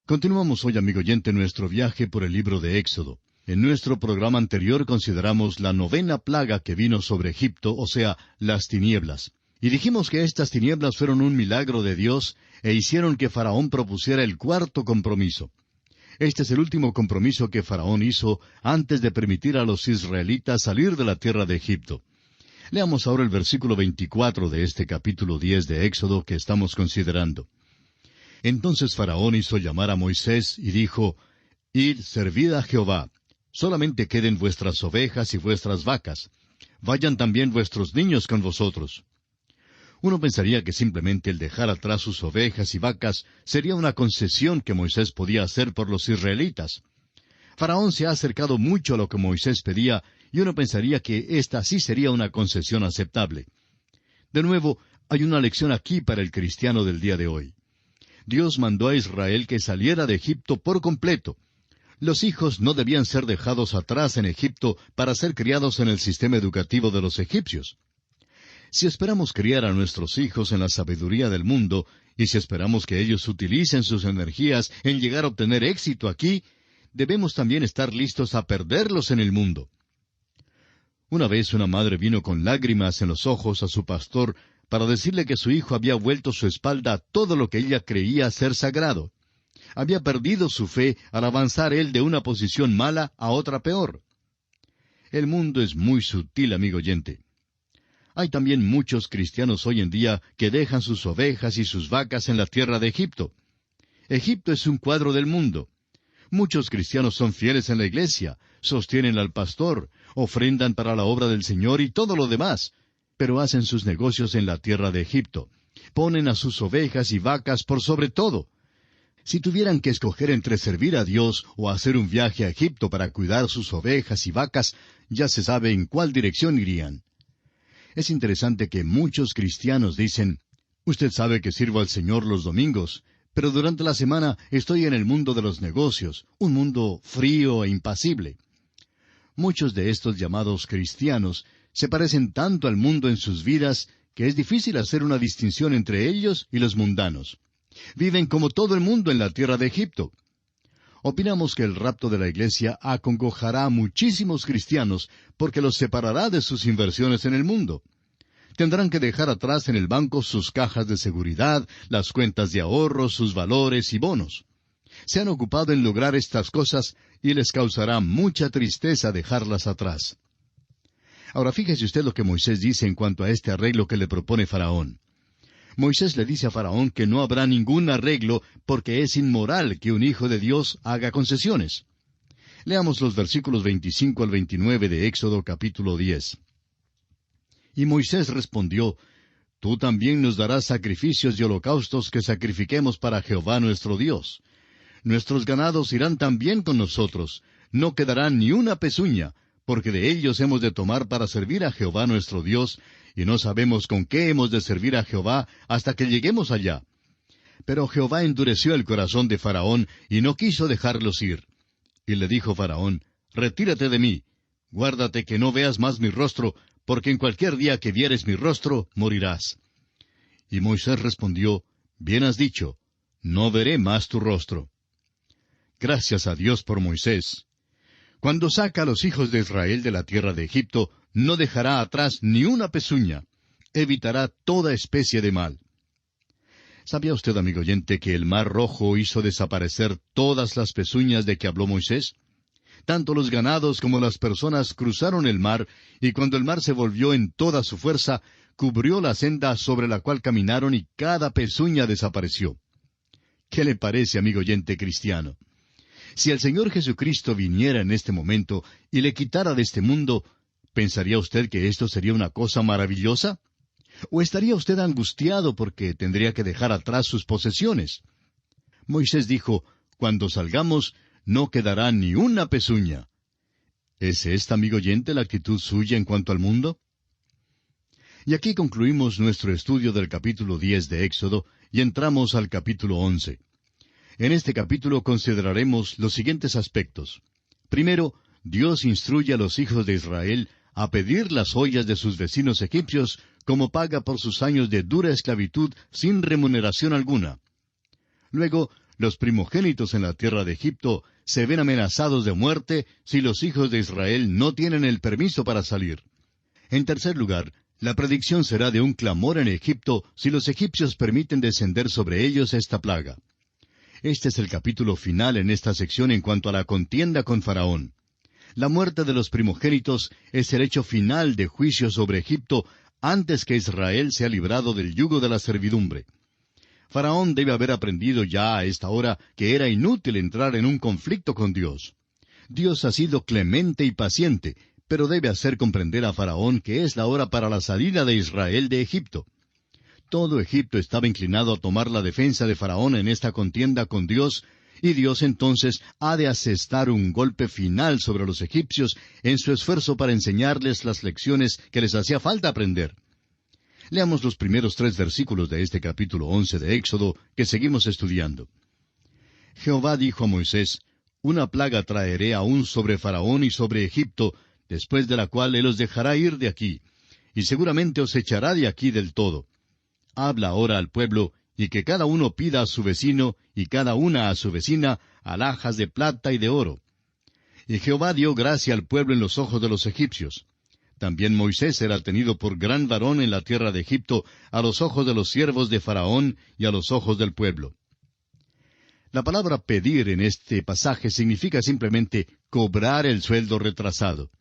Continuamos hoy, amigo oyente, nuestro viaje por el libro de Éxodo. En nuestro programa anterior consideramos la 9ª plaga que vino sobre Egipto, o sea, las tinieblas. Y dijimos que estas tinieblas fueron un milagro de Dios e hicieron que Faraón propusiera el 4º compromiso. Este es el último compromiso que Faraón hizo antes de permitir a los israelitas salir de la tierra de Egipto. Leamos ahora el versículo 24 de este capítulo 10 de Éxodo que estamos considerando. Entonces Faraón hizo llamar a Moisés y dijo, «Id, servid a Jehová. Solamente queden vuestras ovejas y vuestras vacas. Vayan también vuestros niños con vosotros». Uno pensaría que simplemente el dejar atrás sus ovejas y vacas sería una concesión que Moisés podía hacer por los israelitas. Faraón se ha acercado mucho a lo que Moisés pedía, y uno pensaría que esta sí sería una concesión aceptable. De nuevo, hay una lección aquí para el cristiano del día de hoy. Dios mandó a Israel que saliera de Egipto por completo. Los hijos no debían ser dejados atrás en Egipto para ser criados en el sistema educativo de los egipcios. Si esperamos criar a nuestros hijos en la sabiduría del mundo, y si esperamos que ellos utilicen sus energías en llegar a obtener éxito aquí, debemos también estar listos a perderlos en el mundo. Una vez una madre vino con lágrimas en los ojos a su pastor para decirle que su hijo había vuelto su espalda a todo lo que ella creía ser sagrado. Había perdido su fe al avanzar él de una posición mala a otra peor. El mundo es muy sutil, amigo oyente. Hay también muchos cristianos hoy en día que dejan sus ovejas y sus vacas en la tierra de Egipto. Egipto es un cuadro del mundo. Muchos cristianos son fieles en la iglesia, sostienen al pastor, ofrendan para la obra del Señor y todo lo demás, pero hacen sus negocios en la tierra de Egipto. Ponen a sus ovejas y vacas por sobre todo. Si tuvieran que escoger entre servir a Dios o hacer un viaje a Egipto para cuidar sus ovejas y vacas, ya se sabe en cuál dirección irían. Es interesante que muchos cristianos dicen, «Usted sabe que sirvo al Señor los domingos, pero durante la semana estoy en el mundo de los negocios, un mundo frío e impasible». Muchos de estos llamados cristianos se parecen tanto al mundo en sus vidas que es difícil hacer una distinción entre ellos y los mundanos. Viven como todo el mundo en la tierra de Egipto. Opinamos que el rapto de la iglesia acongojará a muchísimos cristianos porque los separará de sus inversiones en el mundo. Tendrán que dejar atrás en el banco sus cajas de seguridad, las cuentas de ahorros, sus valores y bonos. Se han ocupado en lograr estas cosas y les causará mucha tristeza dejarlas atrás. Ahora fíjese usted lo que Moisés dice en cuanto a este arreglo que le propone Faraón. Moisés le dice a Faraón que no habrá ningún arreglo porque es inmoral que un hijo de Dios haga concesiones. Leamos los versículos 25 al 29 de Éxodo capítulo 10. Y Moisés respondió, «Tú también nos darás sacrificios y holocaustos que sacrifiquemos para Jehová nuestro Dios. Nuestros ganados irán también con nosotros, no quedará ni una pezuña, porque de ellos hemos de tomar para servir a Jehová nuestro Dios, y no sabemos con qué hemos de servir a Jehová hasta que lleguemos allá». Pero Jehová endureció el corazón de Faraón, y no quiso dejarlos ir. Y le dijo Faraón, «Retírate de mí, guárdate que no veas más mi rostro, porque en cualquier día que vieres mi rostro, morirás». Y Moisés respondió, «Bien has dicho, no veré más tu rostro». Gracias a Dios por Moisés. Cuando saca a los hijos de Israel de la tierra de Egipto, no dejará atrás ni una pezuña. Evitará toda especie de mal. ¿Sabía usted, amigo oyente, que el Mar Rojo hizo desaparecer todas las pezuñas de que habló Moisés? Tanto los ganados como las personas cruzaron el mar, y cuando el mar se volvió en toda su fuerza, cubrió la senda sobre la cual caminaron y cada pezuña desapareció. ¿Qué le parece, amigo oyente cristiano? Si el Señor Jesucristo viniera en este momento y le quitara de este mundo, ¿pensaría usted que esto sería una cosa maravillosa? ¿O estaría usted angustiado porque tendría que dejar atrás sus posesiones? Moisés dijo, «Cuando salgamos, no quedará ni una pezuña». ¿Es esta, amigo oyente, la actitud suya en cuanto al mundo? Y aquí concluimos nuestro estudio del capítulo 10 de Éxodo y entramos al capítulo 11. En este capítulo consideraremos los siguientes aspectos. Primero, Dios instruye a los hijos de Israel a pedir las joyas de sus vecinos egipcios como paga por sus años de dura esclavitud sin remuneración alguna. Luego, Los primogénitos en la tierra de Egipto se ven amenazados de muerte si los hijos de Israel no tienen el permiso para salir. En tercer lugar, la predicción será de un clamor en Egipto si los egipcios permiten descender sobre ellos esta plaga. Este es el capítulo final en esta sección en cuanto a la contienda con Faraón. La muerte de los primogénitos es el hecho final de juicio sobre Egipto antes que Israel sea librado del yugo de la servidumbre. Faraón debe haber aprendido ya a esta hora que era inútil entrar en un conflicto con Dios. Dios ha sido clemente y paciente, pero debe hacer comprender a Faraón que es la hora para la salida de Israel de Egipto. Todo Egipto estaba inclinado a tomar la defensa de Faraón en esta contienda con Dios, y Dios entonces ha de asestar un golpe final sobre los egipcios en su esfuerzo para enseñarles las lecciones que les hacía falta aprender. Leamos los primeros 3 versículos de este capítulo 11 de Éxodo que seguimos estudiando. Jehová dijo a Moisés, una plaga traeré aún sobre Faraón y sobre Egipto, después de la cual él os dejará ir de aquí, y seguramente os echará de aquí del todo. Habla ahora al pueblo, y que cada uno pida a su vecino, y cada una a su vecina, alhajas de plata y de oro. Y Jehová dio gracia al pueblo en los ojos de los egipcios. También Moisés era tenido por gran varón en la tierra de Egipto, a los ojos de los siervos de Faraón y a los ojos del pueblo. La palabra pedir en este pasaje significa simplemente cobrar el sueldo retrasado.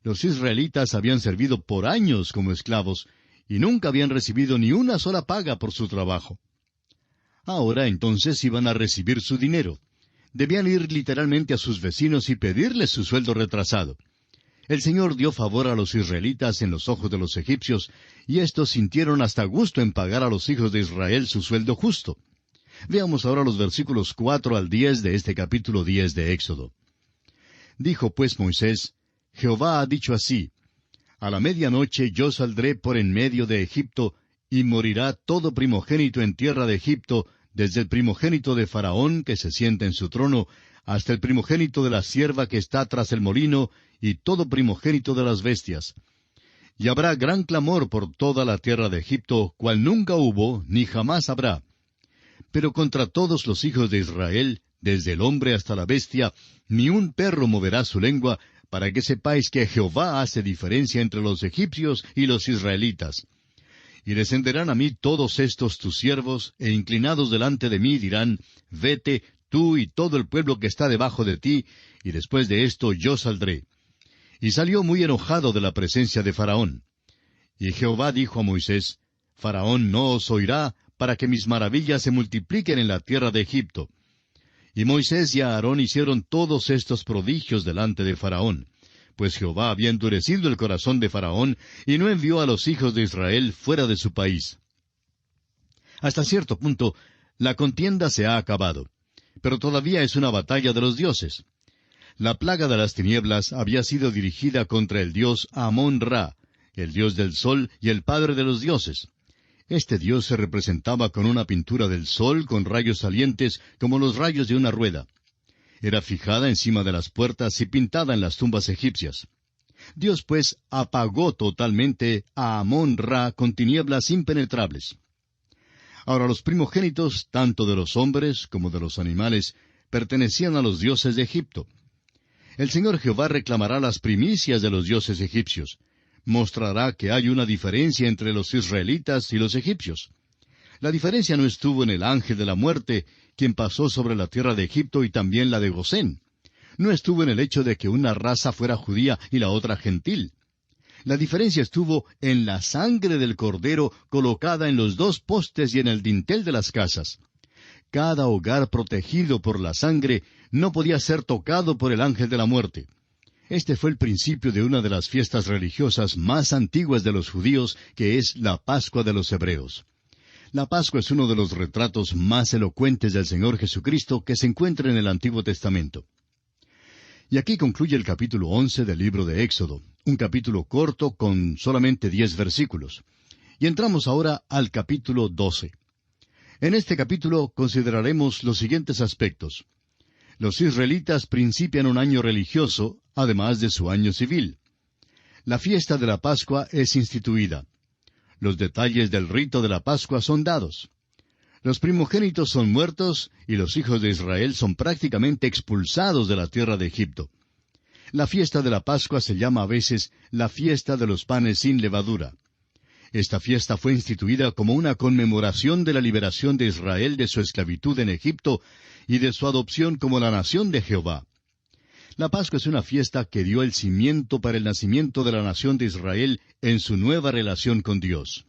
Los israelitas habían servido por años como esclavos, y nunca habían recibido ni una sola paga por su trabajo. Ahora entonces iban a recibir su dinero. Debían ir literalmente a sus vecinos y pedirles su sueldo retrasado. El Señor dio favor a los israelitas en los ojos de los egipcios, y éstos sintieron hasta gusto en pagar a los hijos de Israel su sueldo justo. Veamos ahora los versículos 4 al 10 de este capítulo 10 de Éxodo. Dijo pues Moisés, Jehová ha dicho así, a la medianoche yo saldré por en medio de Egipto, y morirá todo primogénito en tierra de Egipto, desde el primogénito de Faraón que se sienta en su trono, hasta el primogénito de la sierva que está tras el molino, y todo primogénito de las bestias. Y habrá gran clamor por toda la tierra de Egipto, cual nunca hubo, ni jamás habrá. Pero contra todos los hijos de Israel, desde el hombre hasta la bestia, ni un perro moverá su lengua, para que sepáis que Jehová hace diferencia entre los egipcios y los israelitas. Y descenderán a mí todos estos tus siervos, e inclinados delante de mí dirán, vete, tú y todo el pueblo que está debajo de ti, y después de esto yo saldré. Y salió muy enojado de la presencia de Faraón. Y Jehová dijo a Moisés, Faraón no os oirá, para que mis maravillas se multipliquen en la tierra de Egipto. Y Moisés y Aarón hicieron todos estos prodigios delante de Faraón, pues Jehová había endurecido el corazón de Faraón, y no envió a los hijos de Israel fuera de su país. Hasta cierto punto, la contienda se ha acabado, pero todavía es una batalla de los dioses. La plaga de las tinieblas había sido dirigida contra el dios Amón-Ra, el dios del sol y el padre de los dioses. Este dios se representaba con una pintura del sol con rayos salientes como los rayos de una rueda. Era fijada encima de las puertas y pintada en las tumbas egipcias. Dios, pues, apagó totalmente a Amón-Ra con tinieblas impenetrables. Ahora los primogénitos, tanto de los hombres como de los animales, pertenecían a los dioses de Egipto. El Señor Jehová reclamará las primicias de los dioses egipcios. Mostrará que hay una diferencia entre los israelitas y los egipcios. La diferencia no estuvo en el ángel de la muerte, quien pasó sobre la tierra de Egipto y también la de Gosén. No estuvo en el hecho de que una raza fuera judía y la otra gentil. La diferencia estuvo en la sangre del cordero colocada en los 2 postes y en el dintel de las casas. Cada hogar protegido por la sangre no podía ser tocado por el ángel de la muerte. Este fue el principio de una de las fiestas religiosas más antiguas de los judíos, que es la Pascua de los Hebreos. La Pascua es uno de los retratos más elocuentes del Señor Jesucristo que se encuentra en el Antiguo Testamento. Y aquí concluye el capítulo 11 del libro de Éxodo, un capítulo corto con solamente 10 versículos. Y entramos ahora al capítulo 12. En este capítulo consideraremos los siguientes aspectos. Los israelitas principian un año religioso, además de su año civil. La fiesta de la Pascua es instituida. Los detalles del rito de la Pascua son dados. Los primogénitos son muertos y los hijos de Israel son prácticamente expulsados de la tierra de Egipto. La fiesta de la Pascua se llama a veces la fiesta de los panes sin levadura. Esta fiesta fue instituida como una conmemoración de la liberación de Israel de su esclavitud en Egipto y de su adopción como la nación de Jehová. La Pascua es una fiesta que dio el cimiento para el nacimiento de la nación de Israel en su nueva relación con Dios.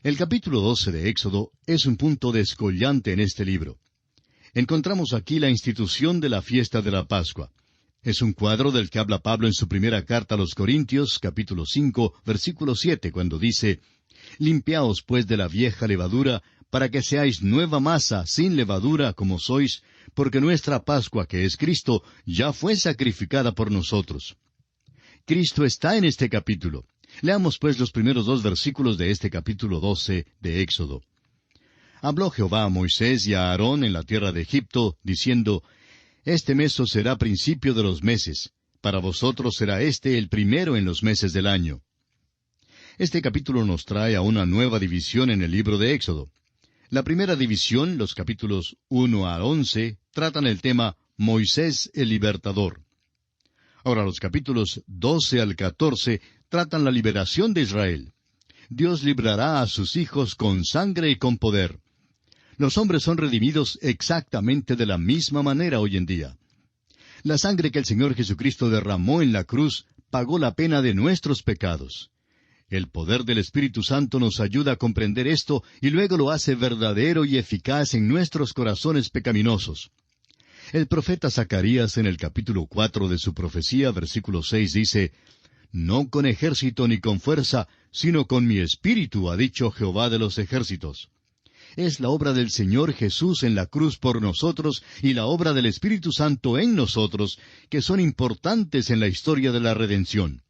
El capítulo 12 de Éxodo es un punto descollante en este libro. Encontramos aquí la institución de la fiesta de la Pascua. Es un cuadro del que habla Pablo en su primera carta a los Corintios, capítulo 5, versículo 7, cuando dice, «Limpiaos pues de la vieja levadura, para que seáis nueva masa, sin levadura, como sois, porque nuestra Pascua, que es Cristo, ya fue sacrificada por nosotros». Cristo está en este capítulo. Leamos pues los primeros 2 versículos de este capítulo 12 de Éxodo. «Habló Jehová a Moisés y a Aarón en la tierra de Egipto, diciendo, Este mes os será principio de los meses. Para vosotros será este el primero en los meses del año». Este capítulo nos trae a una nueva división en el libro de Éxodo. La primera división, los capítulos 1 a 11, tratan el tema Moisés el libertador. Ahora los capítulos 12 al 14 tratan la liberación de Israel. Dios librará a sus hijos con sangre y con poder. Los hombres son redimidos exactamente de la misma manera hoy en día. La sangre que el Señor Jesucristo derramó en la cruz pagó la pena de nuestros pecados. El poder del Espíritu Santo nos ayuda a comprender esto y luego lo hace verdadero y eficaz en nuestros corazones pecaminosos. El profeta Zacarías en el capítulo 4 de su profecía, versículo 6, dice, «No con ejército ni con fuerza, sino con mi espíritu, ha dicho Jehová de los ejércitos». Es la obra del Señor Jesús en la cruz por nosotros y la obra del Espíritu Santo en nosotros, que son importantes en la historia de la redención.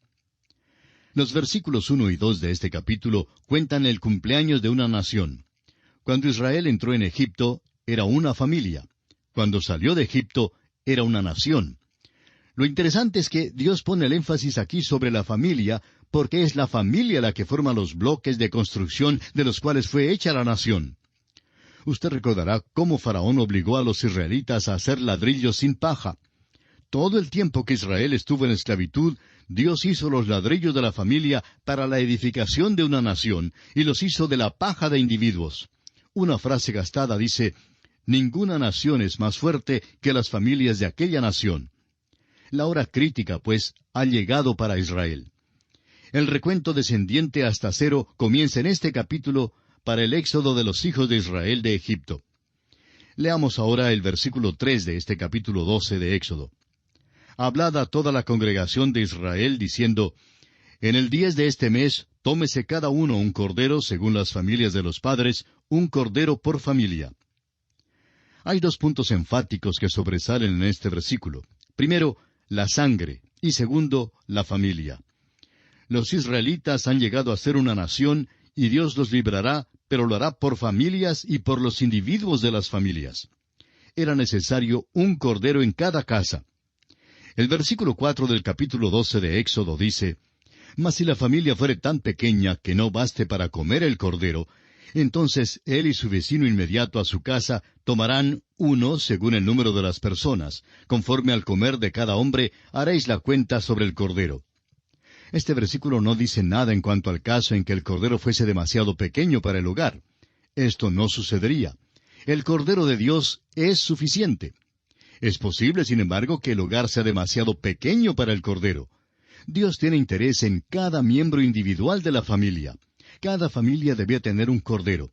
Los versículos 1 y 2 de este capítulo cuentan el cumpleaños de una nación. Cuando Israel entró en Egipto, era una familia. Cuando salió de Egipto, era una nación. Lo interesante es que Dios pone el énfasis aquí sobre la familia, porque es la familia la que forma los bloques de construcción de los cuales fue hecha la nación. Usted recordará cómo Faraón obligó a los israelitas a hacer ladrillos sin paja. Todo el tiempo que Israel estuvo en esclavitud, Dios hizo los ladrillos de la familia para la edificación de una nación, y los hizo de la paja de individuos. Una frase gastada dice, «Ninguna nación es más fuerte que las familias de aquella nación». La hora crítica, pues, ha llegado para Israel. El recuento descendiente hasta cero comienza en este capítulo para el éxodo de los hijos de Israel de Egipto. Leamos ahora el versículo 3 de este capítulo 12 de Éxodo. «Hablad a toda la congregación de Israel, diciendo, En el 10 de este mes, tómese cada uno un cordero, según las familias de los padres, un cordero por familia». Hay 2 puntos enfáticos que sobresalen en este versículo. Primero, la sangre, y segundo, la familia. Los israelitas han llegado a ser una nación, y Dios los librará, pero lo hará por familias y por los individuos de las familias. Era necesario un cordero en cada casa. El versículo 4 del capítulo 12 de Éxodo dice, «Mas si la familia fuere tan pequeña que no baste para comer el cordero, entonces él y su vecino inmediato a su casa tomarán uno según el número de las personas. Conforme al comer de cada hombre, haréis la cuenta sobre el cordero». Este versículo no dice nada en cuanto al caso en que el cordero fuese demasiado pequeño para el hogar. Esto no sucedería. El cordero de Dios es suficiente. Es posible, sin embargo, que el hogar sea demasiado pequeño para el cordero. Dios tiene interés en cada miembro individual de la familia. Cada familia debía tener un cordero.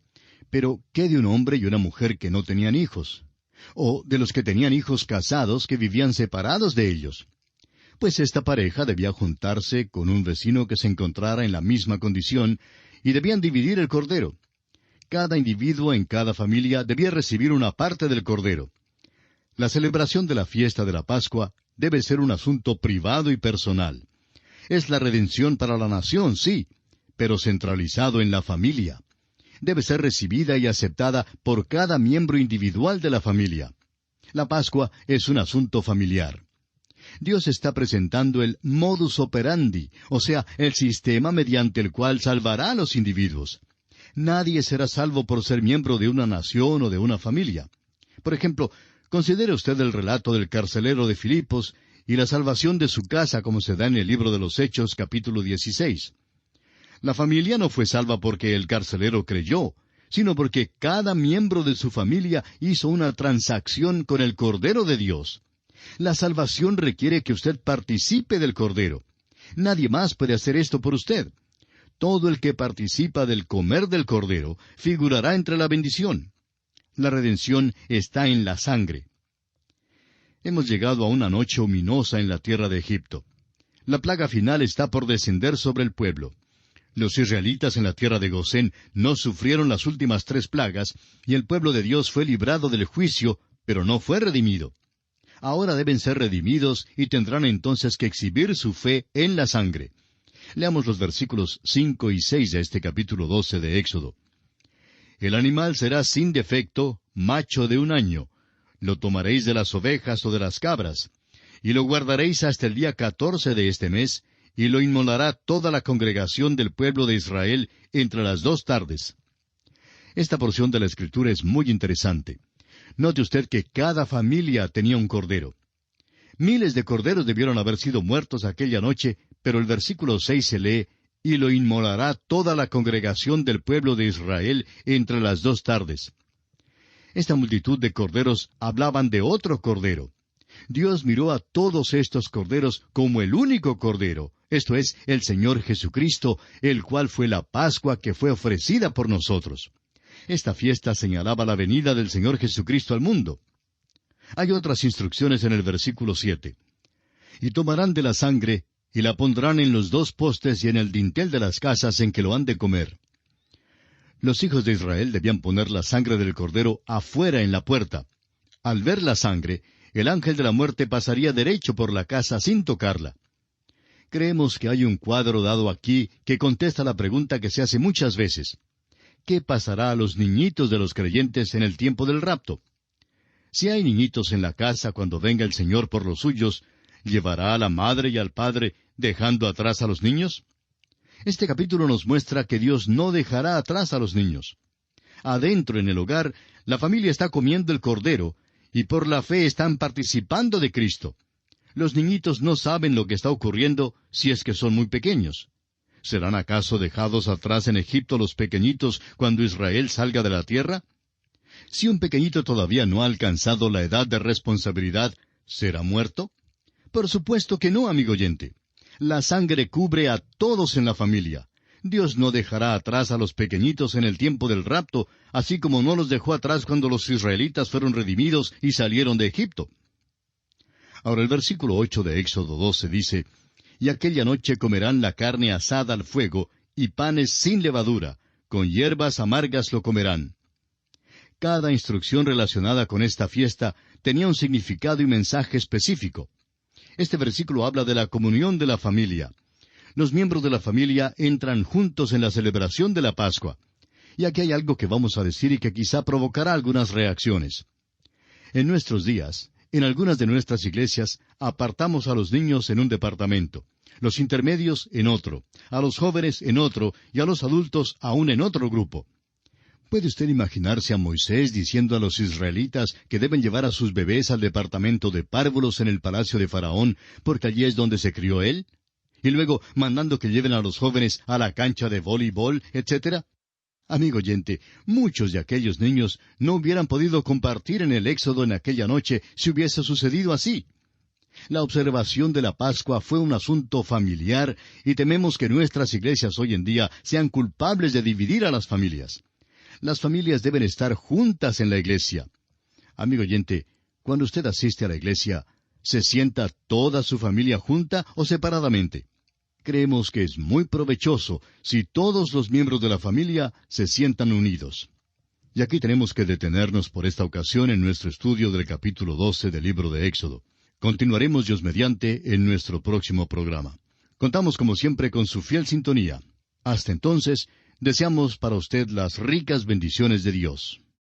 Pero, ¿qué de un hombre y una mujer que no tenían hijos? O de los que tenían hijos casados que vivían separados de ellos. Pues esta pareja debía juntarse con un vecino que se encontrara en la misma condición, y debían dividir el cordero. Cada individuo en cada familia debía recibir una parte del cordero. La celebración de la fiesta de la Pascua debe ser un asunto privado y personal. Es la redención para la nación, sí, pero centralizado en la familia. Debe ser recibida y aceptada por cada miembro individual de la familia. La Pascua es un asunto familiar. Dios está presentando el modus operandi, o sea, el sistema mediante el cual salvará a los individuos. Nadie será salvo por ser miembro de una nación o de una familia. Por ejemplo, considere usted el relato del carcelero de Filipos y la salvación de su casa como se da en el libro de los Hechos, capítulo 16. La familia no fue salva porque el carcelero creyó, sino porque cada miembro de su familia hizo una transacción con el Cordero de Dios. La salvación requiere que usted participe del Cordero. Nadie más puede hacer esto por usted. Todo el que participa del comer del Cordero figurará entre la bendición. La redención está en la sangre. Hemos llegado a una noche ominosa en la tierra de Egipto. La plaga final está por descender sobre el pueblo. Los israelitas en la tierra de Gosén no sufrieron las últimas 3 plagas, y el pueblo de Dios fue librado del juicio, pero no fue redimido. Ahora deben ser redimidos y tendrán entonces que exhibir su fe en la sangre. Leamos los versículos 5 y 6 de este capítulo 12 de Éxodo. El animal será sin defecto, macho de 1 año. Lo tomaréis de las ovejas o de las cabras, y lo guardaréis hasta el día 14 de este mes, y lo inmolará toda la congregación del pueblo de Israel entre las 2 tardes. Esta porción de la Escritura es muy interesante. Note usted que cada familia tenía un cordero. Miles de corderos debieron haber sido muertos aquella noche, pero el versículo 6 se lee, y lo inmolará toda la congregación del pueblo de Israel entre las 2 tardes. Esta multitud de corderos hablaban de otro cordero. Dios miró a todos estos corderos como el único cordero, esto es, el Señor Jesucristo, el cual fue la Pascua que fue ofrecida por nosotros. Esta fiesta señalaba la venida del Señor Jesucristo al mundo. Hay otras instrucciones en el versículo 7. Y tomarán de la sangre, y la pondrán en los 2 postes y en el dintel de las casas en que lo han de comer. Los hijos de Israel debían poner la sangre del cordero afuera en la puerta. Al ver la sangre, el ángel de la muerte pasaría derecho por la casa sin tocarla. Creemos que hay un cuadro dado aquí que contesta la pregunta que se hace muchas veces. ¿Qué pasará a los niñitos de los creyentes en el tiempo del rapto? Si hay niñitos en la casa cuando venga el Señor por los suyos, ¿llevará a la madre y al padre dejando atrás a los niños? Este capítulo nos muestra que Dios no dejará atrás a los niños. Adentro en el hogar, la familia está comiendo el cordero, y por la fe están participando de Cristo. Los niñitos no saben lo que está ocurriendo si es que son muy pequeños. ¿Serán acaso dejados atrás en Egipto los pequeñitos cuando Israel salga de la tierra? Si un pequeñito todavía no ha alcanzado la edad de responsabilidad, ¿será muerto? Por supuesto que no, amigo oyente. La sangre cubre a todos en la familia. Dios no dejará atrás a los pequeñitos en el tiempo del rapto, así como no los dejó atrás cuando los israelitas fueron redimidos y salieron de Egipto. Ahora el versículo 8 de Éxodo 12 dice, «Y aquella noche comerán la carne asada al fuego, y panes sin levadura, con hierbas amargas lo comerán». Cada instrucción relacionada con esta fiesta tenía un significado y mensaje específico. Este versículo habla de la comunión de la familia. Los miembros de la familia entran juntos en la celebración de la Pascua. Y aquí hay algo que vamos a decir y que quizá provocará algunas reacciones. En nuestros días, en algunas de nuestras iglesias, apartamos a los niños en un departamento, los intermedios en otro, a los jóvenes en otro y a los adultos aún en otro grupo. ¿Puede usted imaginarse a Moisés diciendo a los israelitas que deben llevar a sus bebés al departamento de párvulos en el palacio de Faraón, porque allí es donde se crió él? Y luego mandando que lleven a los jóvenes a la cancha de voleibol, etc. Amigo oyente, muchos de aquellos niños no hubieran podido compartir en el Éxodo en aquella noche si hubiese sucedido así. La observación de la Pascua fue un asunto familiar y tememos que nuestras iglesias hoy en día sean culpables de dividir a las familias. Las familias deben estar juntas en la iglesia. Amigo oyente, cuando usted asiste a la iglesia, ¿se sienta toda su familia junta o separadamente? Creemos que es muy provechoso si todos los miembros de la familia se sientan unidos. Y aquí tenemos que detenernos por esta ocasión en nuestro estudio del capítulo 12 del libro de Éxodo. Continuaremos Dios mediante en nuestro próximo programa. Contamos como siempre con su fiel sintonía. Hasta entonces, deseamos para usted las ricas bendiciones de Dios.